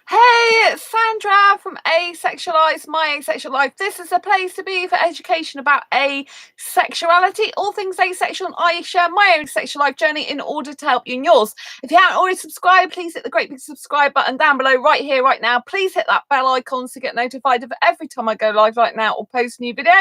Hey, it's Sandra from Asexualized, My Asexual Life. This is a place to be for education about asexuality, all things asexual, and I share my own sexual life journey in order to help you in yours. If you haven't already subscribed, please hit the great big subscribe button down below, right here, right now. Please hit that bell icon to get notified of every time I go live right now or post a new video.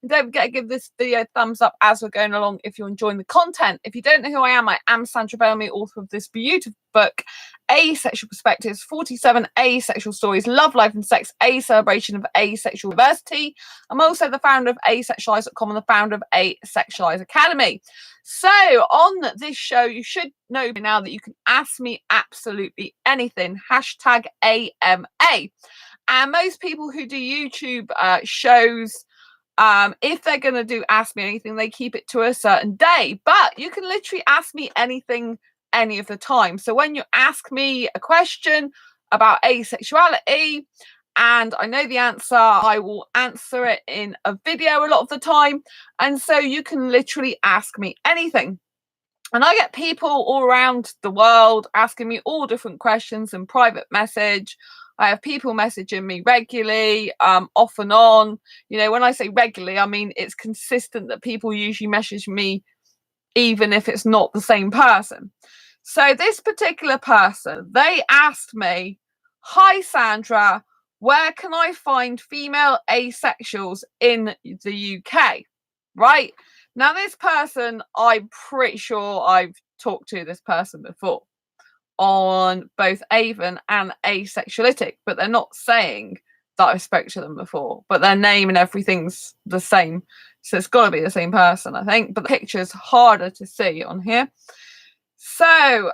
And don't forget to give this video a thumbs up as we're going along if you're enjoying the content. If you don't know who I am Sandra Bellamy, author of this beautiful book, Asexual Perspectives, 47 Asexual Stories, Love, Life and Sex, a celebration of asexual diversity. I'm also the founder of asexualise.com and the founder of Asexualise Academy. So on this show, you should know now that you can ask me absolutely anything, hashtag AMA. And most people who do YouTube shows, if they're going to do ask me anything, they keep it to a certain day. But you can literally ask me anything any of the time. So when you ask me a question about asexuality and I know the answer, I will answer it in a video a lot of the time. And so you can literally ask me anything. And I get people all around the world asking me all different questions in private message. I have people messaging me regularly, off and on. You know, when I say regularly, I mean it's consistent that people usually message me even if it's not the same person. So this particular person, they asked me, "Hi Sandra, where can I find female asexuals in the UK?" Right? Now this person, I'm pretty sure I've talked to this person before on both Avon and Asexuality, but they're not saying that I spoke to them before, but their name and everything's the same. So it's got to be the same person, I think, but the picture's harder to see on here. So,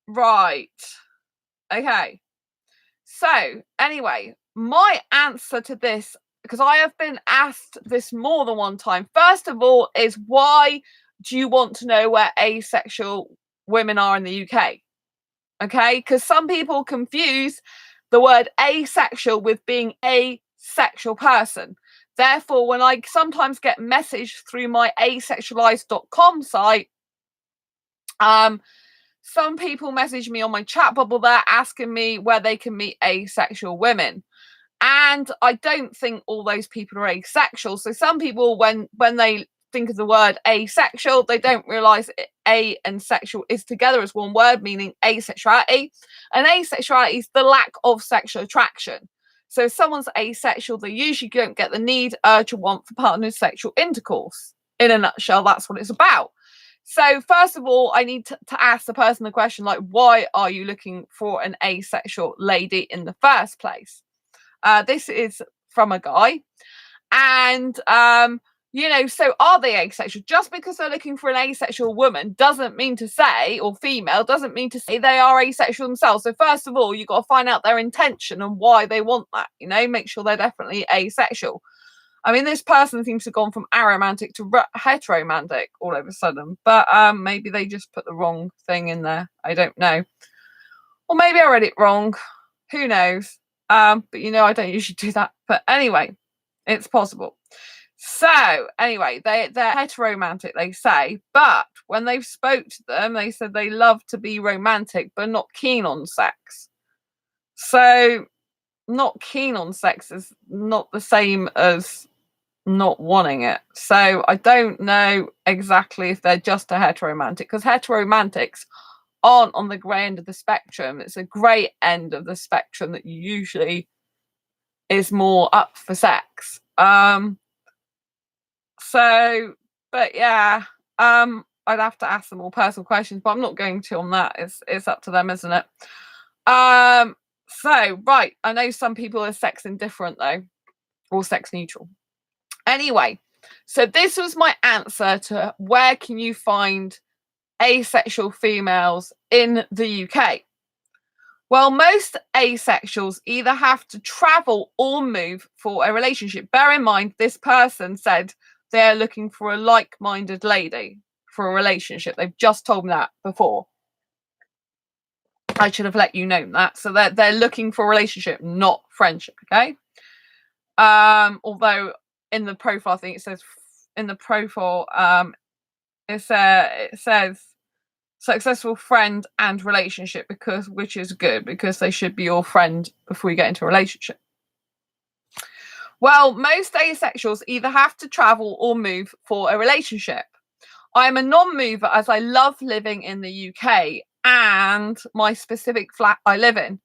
right. Okay. So, anyway, my answer to this, because I have been asked this more than one time, first of all, is why do you want to know where asexual women are in the UK? Okay, because some people confuse the word asexual with being a sexual person. Therefore, when I sometimes get messaged through my asexualise.com site, some people message me on my chat bubble there asking me where they can meet asexual women. And I don't think all those people are asexual. So some people, when they think of the word asexual, they don't realize a and sexual is together as one word, meaning asexuality. And asexuality is the lack of sexual attraction. So if someone's asexual, they usually don't get the need, urge, or want for partner sexual intercourse. In a nutshell, that's what it's about. So first of all, I need to ask the person the question, like, why are you looking for an asexual lady in the first place? This is from a guy. And, you know, so are they asexual? Just because they're looking for an asexual woman doesn't mean to say, or female, doesn't mean to say they are asexual themselves. So first of all, you've got to find out their intention and why they want that, you know, make sure they're definitely asexual. I mean, this person seems to have gone from aromantic to heteromantic all of a sudden, but maybe they just put the wrong thing in there. I don't know. Or maybe I read it wrong. Who knows? But you know, I don't usually do that. But anyway, it's possible. So anyway, they're heteromantic, they say, but when they've spoke to them, they said they love to be romantic, but not keen on sex. So not keen on sex is not the same as not wanting it. So I don't know exactly if they're just a heteromantic, because heteromantics aren't on the grey end of the spectrum. It's a grey end of the spectrum that usually is more up for sex. So, but yeah, I'd have to ask them more personal questions, but I'm not going to on that. It's up to them, isn't it? So right, I know some people are sex indifferent though, or sex neutral. Anyway, so this was my answer to where can you find asexual females in the UK. Well, most asexuals either have to travel or move for a relationship. Bear in mind, this person said they're looking for a like-minded lady for a relationship. They've just told me that before. I should have let you know that. So they're looking for a relationship, not friendship, okay? Although in the profile thing, it says in the profile, it says successful friend and relationship, which is good, because they should be your friend before you get into a relationship. Well, most asexuals either have to travel or move for a relationship. I am a non-mover as I love living in the UK and my specific flat I live in.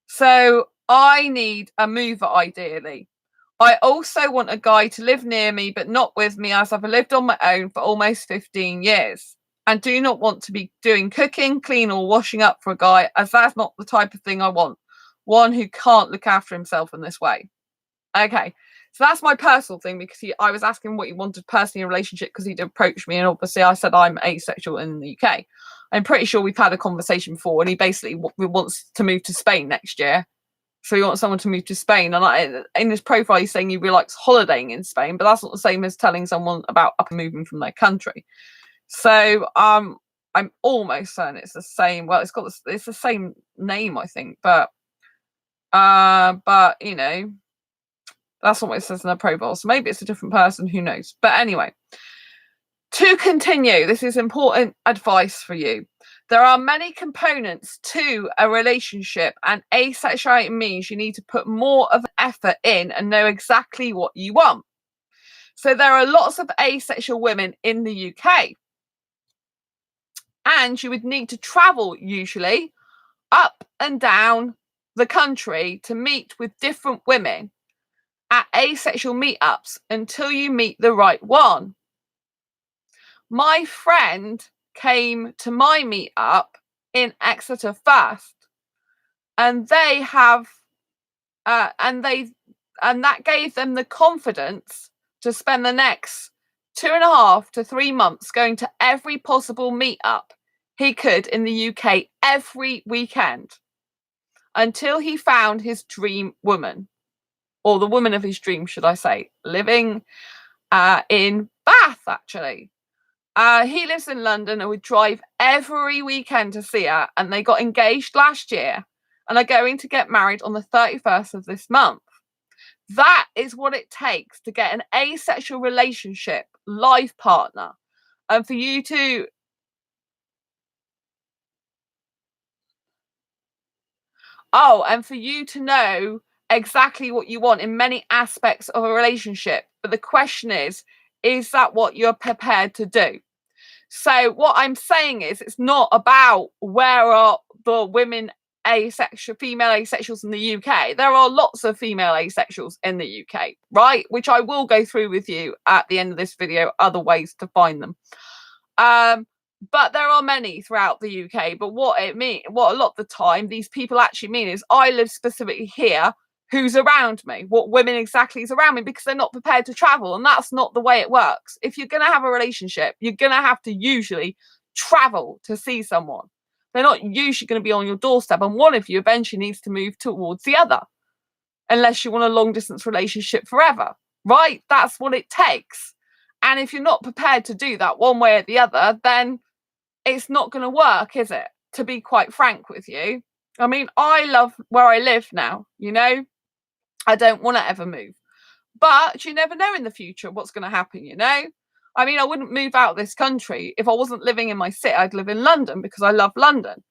So I need a mover ideally. I also want a guy to live near me but not with me, as I've lived on my own for almost 15 years and do not want to be doing cooking, clean or washing up for a guy, as that's not the type of thing I want. One who can't look after himself in this way. Okay, so that's my personal thing, because I was asking what he wanted personally in a relationship because he'd approached me, and obviously I said I'm asexual in the UK. I'm pretty sure we've had a conversation before, and he basically wants to move to Spain next year. So he wants someone to move to Spain, and in his profile he's saying he really likes holidaying in Spain, but that's not the same as telling someone about up and moving from their country. So I'm almost certain it's the same. Well, it's the same name, I think, but you know, that's not what it says in their profile. So maybe it's a different person, who knows? But anyway, to continue, this is important advice for you. There are many components to a relationship, and asexuality means you need to put more of an effort in and know exactly what you want. So there are lots of asexual women in the UK, and you would need to travel usually up and down the country to meet with different women at asexual meetups until you meet the right one. My friend came to my meetup in Exeter first, and they have and that gave them the confidence to spend the next 2.5 to 3 months going to every possible meetup he could in the UK every weekend until he found his dream woman, or the woman of his dreams, should I say, living in Bath, actually. He lives in London and would drive every weekend to see her, and they got engaged last year and are going to get married on the 31st of this month. That is what it takes to get an asexual relationship life partner, and for you to and for you to know exactly what you want in many aspects of a relationship. But the question is that what you're prepared to do? So what I'm saying is, it's not about where are the women asexual, female asexuals in the UK. There are lots of female asexuals in the UK, right? Which I will go through with you at the end of this video, other ways to find them. But there are many throughout the UK. But what a lot of the time these people actually mean is, I live specifically here. Who's around me? What women exactly is around me? Because they're not prepared to travel, and that's not the way it works. If you're going to have a relationship, you're going to have to usually travel to see someone. They're not usually going to be on your doorstep, and one of you eventually needs to move towards the other, unless you want a long distance relationship forever, right? That's what it takes. And if you're not prepared to do that one way or the other, then it's not going to work, is it? To be quite frank with you. I mean, I love where I live now, you know? I don't want to ever move. But you never know in the future what's going to happen, you know? I mean, I wouldn't move out of this country. If I wasn't living in my city, I'd live in London because I love London.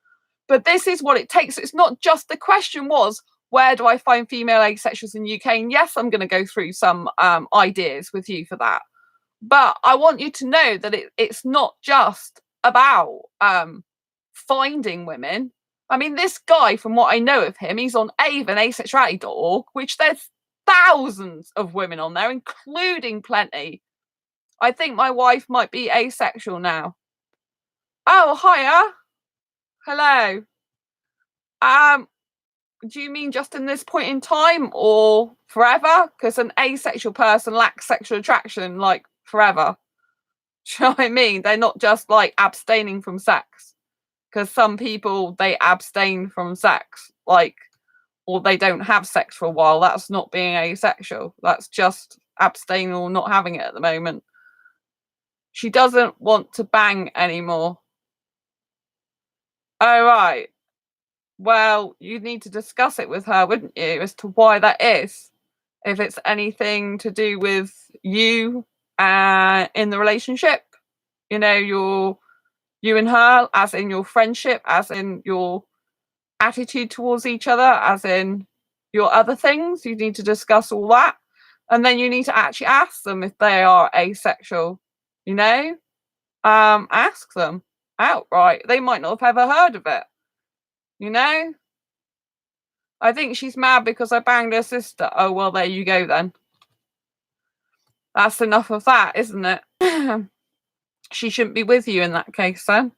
But this is what it takes. It's not just, the question was, where do I find female asexuals in the UK? And yes, I'm going to go through some ideas with you for that. But I want you to know that it's not just about finding women. I mean, this guy, from what I know of him, he's on Avon, asexuality.org, which there's thousands of women on there, including plenty. I think my wife might be asexual now. Oh, hiya. Hello. Do you mean just in this point in time or forever? Because an asexual person lacks sexual attraction, like, forever. Do you know what I mean? They're not just like abstaining from sex. Because some people, they abstain from sex, like, or they don't have sex for a while. That's not being asexual. That's just abstaining or not having it at the moment. She doesn't want to bang anymore. Oh, right. Well, you'd need to discuss it with her, wouldn't you, as to why that is? If it's anything to do with you in the relationship, you know, You and her, as in your friendship, as in your attitude towards each other, as in your other things. You need to discuss all that. And then you need to actually ask them if they are asexual, you know? Ask them outright. They might not have ever heard of it, you know? I think she's mad because I banged her sister. Oh, well, there you go then. That's enough of that, isn't it? She shouldn't be with you in that case then.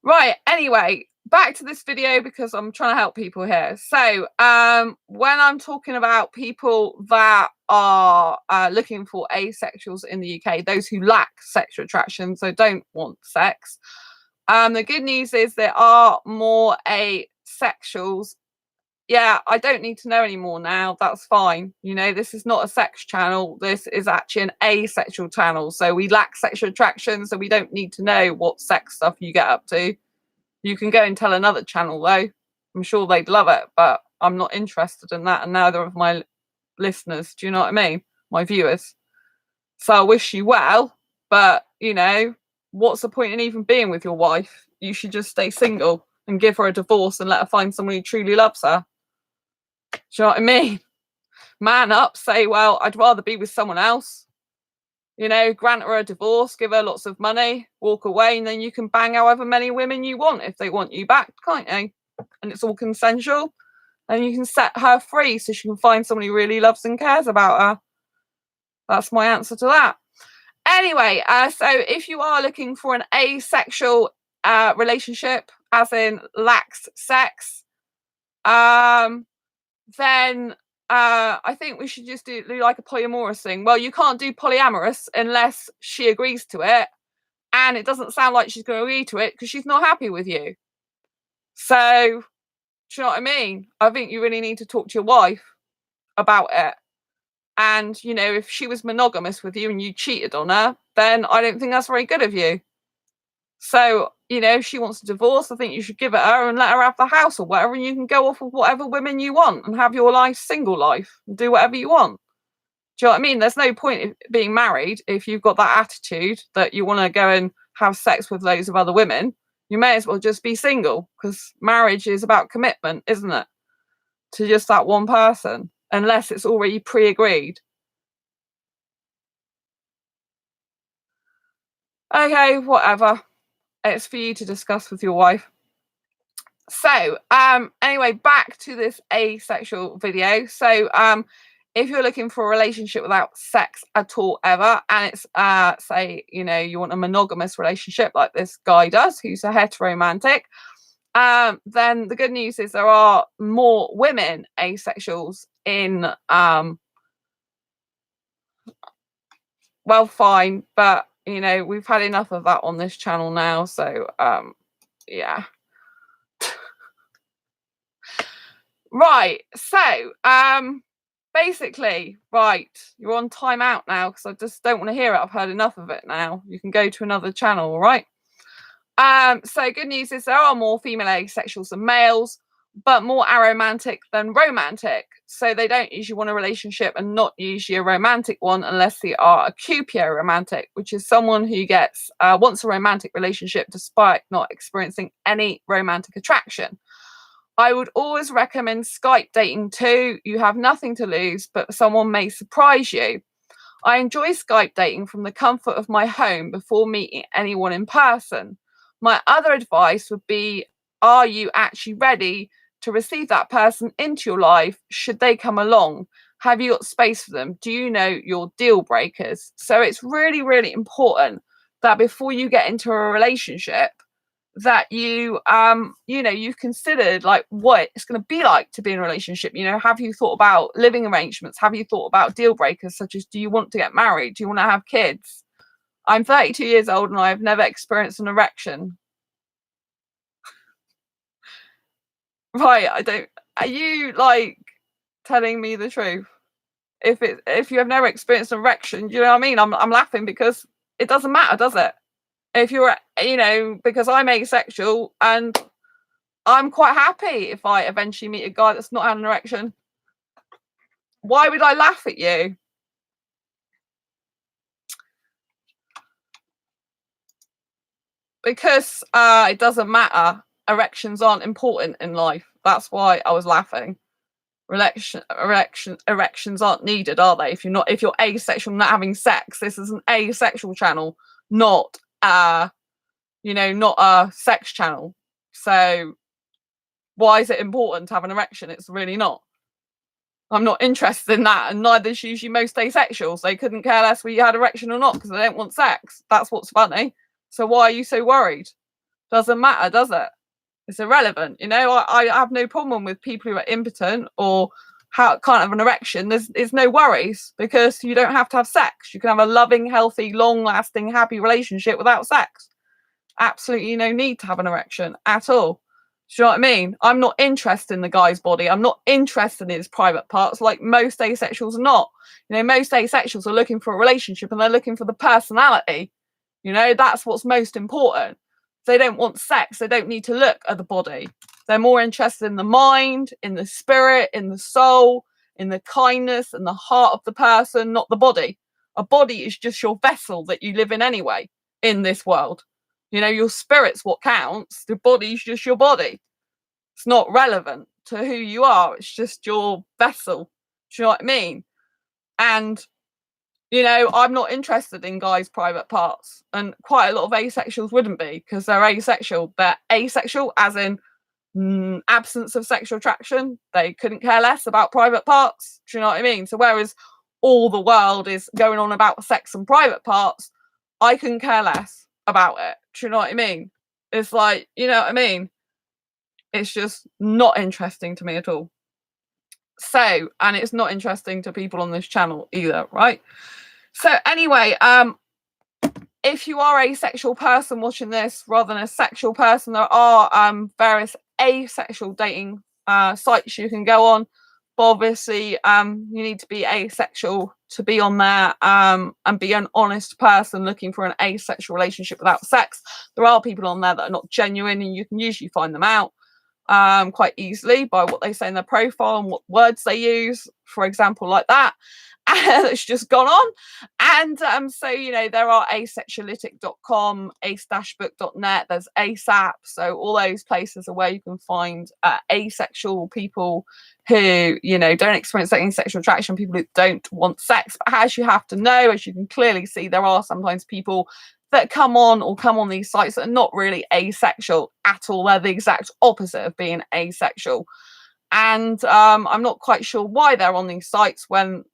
Right, anyway, back to this video because I'm trying to help people here. So when I'm talking about people that are looking for asexuals in the UK, those who lack sexual attraction, so don't want sex, the good news is there are more asexuals. Yeah, I don't need to know anymore now. That's fine. You know, this is not a sex channel. This is actually an asexual channel. So we lack sexual attraction, so we don't need to know what sex stuff you get up to. You can go and tell another channel, though. I'm sure they'd love it, but I'm not interested in that, and neither of my listeners. Do you know what I mean? My viewers. So I wish you well, but, you know, what's the point in even being with your wife? You should just stay single and give her a divorce and let her find someone who truly loves her. Do you know what I mean? Man up, say, well, I'd rather be with someone else. You know, grant her a divorce, give her lots of money, walk away, and then you can bang however many women you want if they want you back, can't you? And it's all consensual. And you can set her free so she can find someone who really loves and cares about her. That's my answer to that. Anyway, so if you are looking for an asexual relationship, as in lacks sex, then I think we should just do like a polyamorous thing. Well, you can't do polyamorous unless she agrees to it, and it doesn't sound like she's going to agree to it because she's not happy with you. So, do you know what I mean? I think you really need to talk to your wife about it. And, you know, if she was monogamous with you and you cheated on her, then I don't think that's very good of you. So, you know, if she wants a divorce, I think you should give it her and let her have the house or whatever, and you can go off with whatever women you want and have your life, single life, and do whatever you want. Do you know what I mean? There's no point in being married if you've got that attitude that you want to go and have sex with loads of other women. You may as well just be single, because marriage is about commitment, isn't it? To just that one person, unless it's already pre-agreed. Okay, whatever. It's for you to discuss with your wife. So, anyway, back to this asexual video. So, if you're looking for a relationship without sex at all ever, and it's say, you know, you want a monogamous relationship like this guy does, who's a heteromantic, then the good news is there are more women asexuals in well, fine, but you know, we've had enough of that on this channel now, so yeah. Right, so basically, right, you're on timeout now because I just don't want to hear it. I've heard enough of it now. You can go to another channel, all right? So good news is there are more female asexuals than males, but more aromantic than romantic. So they don't usually want a relationship, and not usually a romantic one, unless they are a cupio romantic, which is someone who gets wants a romantic relationship despite not experiencing any romantic attraction. I would always recommend Skype dating too. You have nothing to lose, but someone may surprise you. I enjoy Skype dating from the comfort of my home before meeting anyone in person. My other advice would be, are you actually ready to receive that person into your life should they come along? Have you got space for them? Do you know your deal breakers? So it's really, really important that before you get into a relationship, that you you know, you've considered like what it's going to be like to be in a relationship. You know, have you thought about living arrangements? Have you thought about deal breakers such as, do you want to get married? Do you want to have kids? I'm 32 years old and I've never experienced an erection. Right, I don't. Are you like telling me the truth? If you have never experienced an erection, do you know what I mean? I'm laughing because it doesn't matter, does it? If you're, you know, because I'm asexual and I'm quite happy if I eventually meet a guy that's not had an erection. Why would I laugh at you? Because it doesn't matter. Erections aren't important in life. That's why I was laughing. Erections aren't needed, are they? If you're asexual, not having sex, this is an asexual channel, not not a sex channel. So why is it important to have an erection? It's really not. I'm not interested in that, and neither is usually most asexuals. They couldn't care less whether you had erection or not because they don't want sex. That's what's funny. So why are you so worried? Doesn't matter, does it? It's irrelevant. I have no problem with people who are impotent or can't have an erection. There's no worries because you don't have to have sex. You can have a loving, healthy, long-lasting, happy relationship without sex. Absolutely no need to have an erection at all. Do you know what I mean? I'm not interested in the guy's body. I'm not interested in his private parts like most asexuals are not. Most asexuals are looking for a relationship and they're looking for the personality. That's what's most important. If they don't want sex, they don't need to look at the body. They're more interested in the mind, in the spirit, in the soul, in the kindness and the heart of the person, not the body. A body is just your vessel that you live in anyway in this world. Your spirit's what counts. The body's just your body. It's not relevant to who you are. It's just your vessel. Do you know what I mean? And I'm not interested in guys' private parts, and quite a lot of asexuals wouldn't be because they're asexual. They're asexual as in absence of sexual attraction. They couldn't care less about private parts. Do you know what I mean? So whereas all the world is going on about sex and private parts, I couldn't care less about it. Do you know what I mean? It's like, you know what I mean? It's just not interesting to me at all. So, and it's not interesting to people on this channel either, right? So anyway, if you are a sexual person watching this rather than a sexual person, there are various asexual dating sites you can go on. But obviously, you need to be asexual to be on there and be an honest person looking for an asexual relationship without sex. There are people on there that are not genuine, and you can usually find them out quite easily by what they say in their profile and what words they use, for example, like that. That's just gone on. And so there are asexuality.com, ace-book.net, there's ASAP. So all those places are where you can find asexual people who don't experience any sexual attraction, people who don't want sex. But as you have to know, as you can clearly see, there are sometimes people that come on these sites that are not really asexual at all. They're the exact opposite of being asexual. And I'm not quite sure why they're on these sites when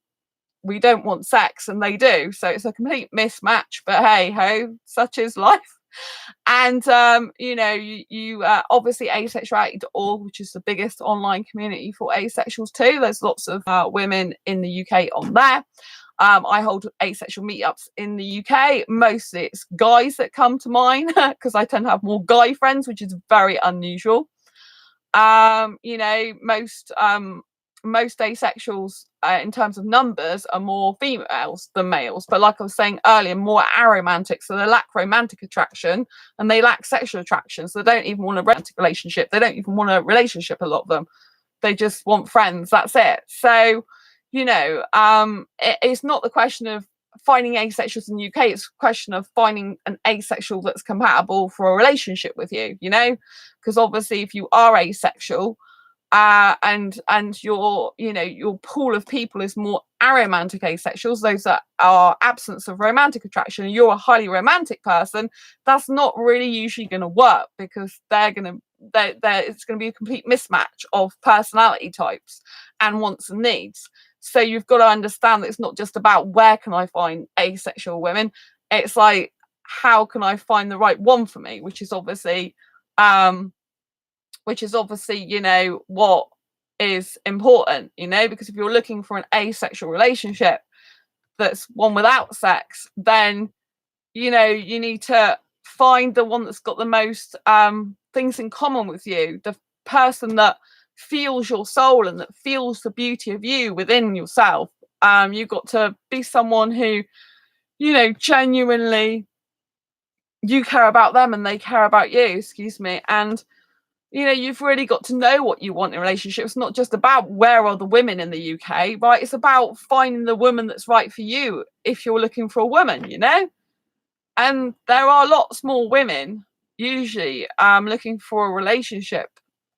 we don't want sex and they do. So it's a complete mismatch, but hey ho, such is life. And you obviously asexuality.org, which is the biggest online community for asexuals too. There's lots of women in the UK on there. I hold asexual meetups in the UK. Mostly it's guys that come to mine because I tend to have more guy friends, which is very unusual. Most asexuals in terms of numbers are more females than males, but like I was saying earlier, more aromantic, so they lack romantic attraction and they lack sexual attraction, so they don't even want a romantic relationship. They don't even want a relationship, a lot of them. They just want friends, that's it. So it's not the question of finding asexuals in the UK, it's a question of finding an asexual that's compatible for a relationship with you, because obviously if you are asexual and your pool of people is more aromantic asexuals, those that are absence of romantic attraction, and you're a highly romantic person, that's not really usually going to work because it's going to be a complete mismatch of personality types and wants and needs. So you've got to understand that it's not just about where can I find asexual women, it's like how can I find the right one for me, which is obviously what is important, because if you're looking for an asexual relationship that's one without sex, then you need to find the one that's got the most things in common with you, the person that feels your soul and that feels the beauty of you within yourself. You've got to be someone who genuinely you care about them and they care about you, and you've really got to know what you want in relationships. It's not just about where are the women in the UK, right? It's about finding the woman that's right for you if you're looking for a woman, and there are lots more women usually looking for a relationship,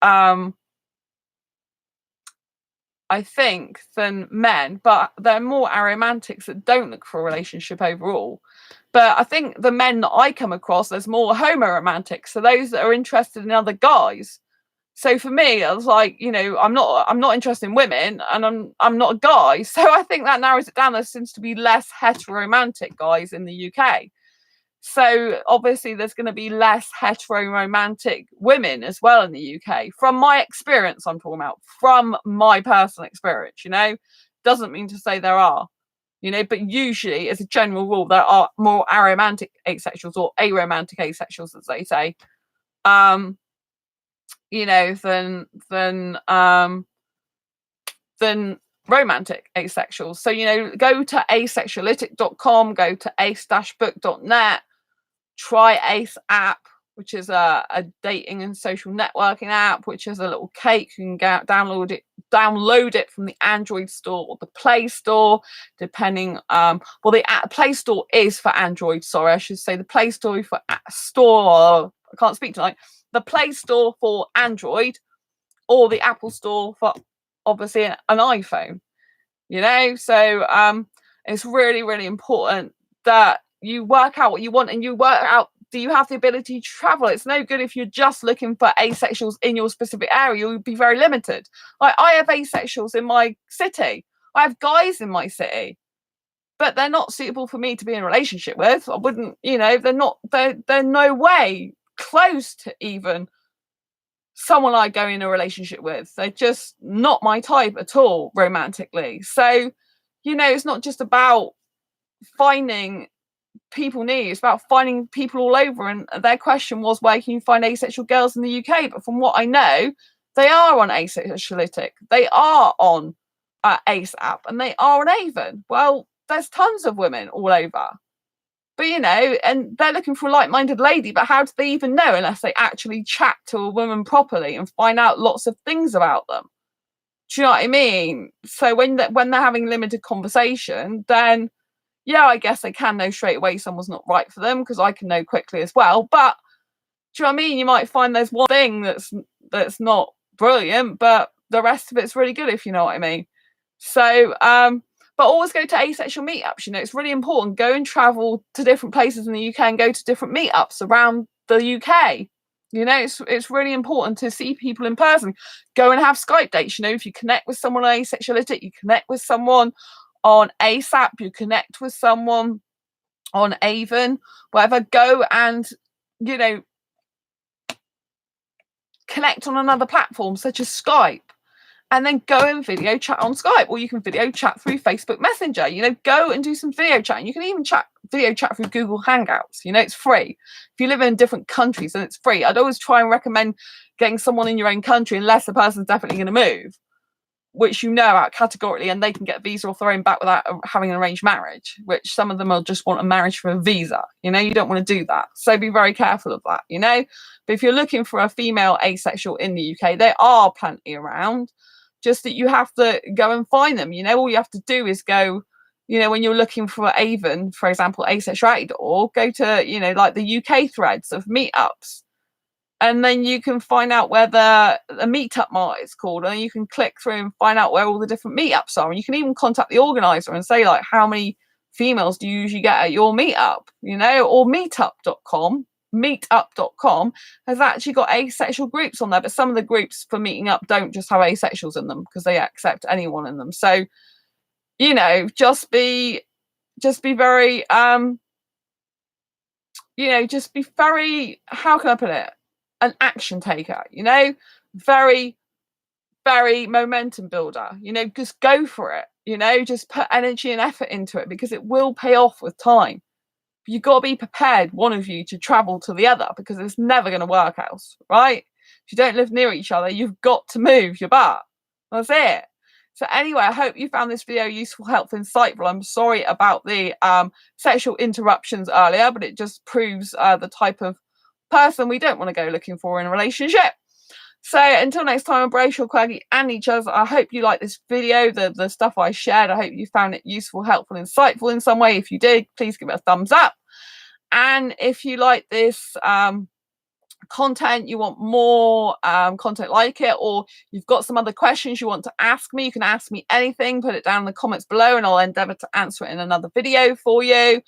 I think, than men, but there are more aromantics that don't look for a relationship overall. But I think the men that I come across, there's more homoromantics, so those that are interested in other guys. So for me, I was like, I'm not interested in women, and I'm not a guy. So I think that narrows it down. There seems to be less heteroromantic guys in the UK. So obviously there's going to be less heteroromantic women as well in the UK. From my experience, I'm talking about from my personal experience, doesn't mean to say there are, but usually as a general rule, there are more aromantic asexuals or aromantic asexuals, as they say, than romantic asexuals. So, go to asexuality.com, go to ace-book.net, try Ace app, which is a dating and social networking app, which is a little cake. You can download it from the Android store or the Play Store, depending. The Play Store is for Android. Sorry, I should say the Play Store for store. I can't speak tonight. The Play Store for Android, or the Apple Store for obviously an iPhone. So it's really, really important that you work out what you want, and you work out, do you have the ability to travel? It's no good if you're just looking for asexuals in your specific area. You'll be very limited. Like, I have asexuals in my city. I have guys in my city, but they're not suitable for me to be in a relationship with. I wouldn't, they're no way close to even someone I go in a relationship with. They're just not my type at all romantically. So, it's not just about finding people new, it's about finding people all over. And their question was, where can you find asexual girls in the UK? But from what I know, they are on Asexuality, they are on Ace app, and they are on Avon. Well, there's tons of women all over, but and they're looking for a like-minded lady, but how do they even know unless they actually chat to a woman properly and find out lots of things about them? Do you know what I mean? So when they're having limited conversation, then yeah, I guess they can know straight away someone's not right for them, because I can know quickly as well. But do you know what I mean? You might find there's one thing that's not brilliant, but the rest of it's really good, if you know what I mean. So but always go to asexual meetups. It's really important. Go and travel to different places in the UK and go to different meetups around the UK. It's really important to see people in person. Go and have Skype dates. If you connect with someone on Asexuality, you connect with someone on ASAP, you connect with someone on Avon, whatever. Go and connect on another platform such as Skype, and then go and video chat on Skype, or you can video chat through Facebook Messenger. Go and do some video chatting. You can even video chat through Google Hangouts. It's free. If you live in different countries, then it's free. I'd always try and recommend getting someone in your own country, unless the person's definitely going to move, which out categorically, and they can get a visa or thrown back without having an arranged marriage, which some of them will just want a marriage for a visa. You don't want to do that. So be very careful of that, But if you're looking for a female asexual in the UK, there are plenty around, just that you have to go and find them. All you have to do is go, when you're looking for Avon, for example, asexuality.org, go to, like the UK threads of meetups. And then you can find out where the meetup mart is called, and you can click through and find out where all the different meetups are. And you can even contact the organizer and say, like, how many females do you usually get at your meetup? Or meetup.com has actually got asexual groups on there, but some of the groups for meeting up don't just have asexuals in them, because they accept anyone in them. So just be very just be very, how can I put it, an action taker, very, very momentum builder, just go for it, just put energy and effort into it, because it will pay off with time. But you've got to be prepared, one of you, to travel to the other, because it's never going to work out, right? If you don't live near each other, you've got to move your butt. That's it. So anyway, I hope you found this video useful, helpful, insightful. I'm sorry about the sexual interruptions earlier, but it just proves the type of person we don't want to go looking for in a relationship. So until next time, embrace your quirky and each other. I hope you liked this video, the stuff I shared. I hope you found it useful, helpful, insightful in some way. If you did, please give it a thumbs up. And if you like this content, you want more content like it, or you've got some other questions you want to ask me, you can ask me anything. Put it down in the comments below and I'll endeavor to answer it in another video for you.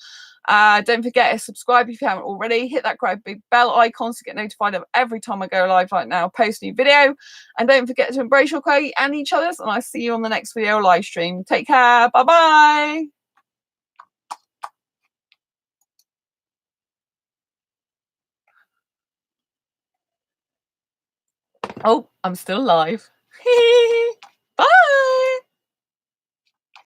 Don't forget to subscribe if you haven't already. Hit that great big bell icon to get notified of every time I go live right now, post a new video. And don't forget to embrace your quality and each other's, and I'll see you on the next video live stream. Take care. Bye bye. Oh, I'm still live.